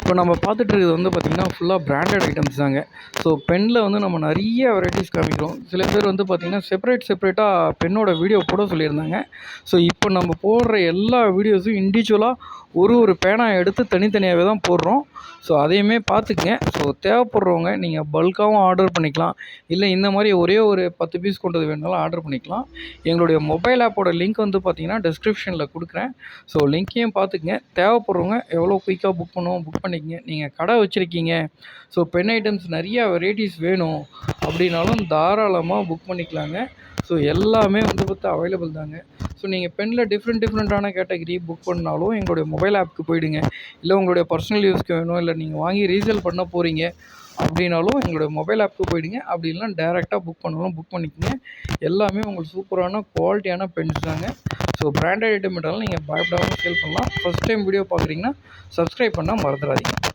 இப்போ நம்ம பார்த்துட்டு இருக்கிறது வந்து பார்த்திங்கன்னா ஃபுல்லாக பிராண்டட் ஐட்டம்ஸ் தாங்க. ஸோ பெனில் வந்து நம்ம நிறைய வெரைட்டிஸ் காமிக்கிறோம். சில பேர் வந்து பார்த்திங்கன்னா செப்பரேட்டாக பென்னோட வீடியோ போட சொல்லியிருந்தாங்க. ஸோ இப்போ நம்ம போடுற எல்லா வீடியோஸும் இண்டிவிஜுவலாக ஒரு பேனா எடுத்து தனித்தனியாகவே தான் போடுறோம். ஸோ அதையுமே பார்த்துக்குங்க. ஸோ தேவைப்படுறவங்க நீங்கள் பல்காகவும் ஆர்டர் பண்ணிக்கலாம், இல்லை இந்த மாதிரி ஒரே ஒரு 10 பீஸ் கொண்டது வேணுனாலும் ஆர்டர் பண்ணிக்கலாம். எங்களுடைய மொபைல் ஆப்போட லிங்க் வந்து பார்த்திங்கன்னா டிஸ்கிரிப்ஷனில் கொடுக்குறேன். ஸோ லிங்க்கையும் பார்த்துக்குங்க. தேவைப்படுறவங்க எவ்வளோ குயிக்காக புக் பண்ணுவோம் புக் பண்ணிக்கங்க. நீங்கள் கடை வச்சுருக்கீங்க, ஸோ பென் ஐட்டம்ஸ் நிறையா வெரைட்டிஸ் வேணும் அப்படின்னாலும் தாராளமாக புக் பண்ணிக்கலாங்க. ஸோ எல்லாமே வந்து பார்த்தா அவைலபிள் தாங்க. ஸோ நீங்கள் பெனில் டிஃப்ரெண்ட்டான கேட்டகரி புக் பண்ணாலும் எங்களுடைய மொபைல் ஆப்புக்கு போயிடுங்க. இல்லை உங்களுடைய பர்சனல் யூஸ்க்கு வேணும், இல்லை நீங்கள் வாங்கி ரீசேல் பண்ண போகிறீங்க அப்படின்னாலும் எங்களுடைய மொபைல் ஆப்புக்கு போயிடுங்க. அப்படி இல்லைனா டேரெக்டாக புக் பண்ணாலும் புக் பண்ணிக்கோங்க. எல்லாமே உங்களுக்கு சூப்பரான குவாலிட்டியான பென்ஸ் தாங்க. ஸோ பிராண்டட் ஐட்டம் இருந்தாலும் நீங்கள் பயப்படாமல் சேல் பண்ணலாம். ஃபஸ்ட் டைம் வீடியோ பார்க்குறீங்கன்னா சப்ஸ்கிரைப் பண்ணால் மறந்துடாதீங்க.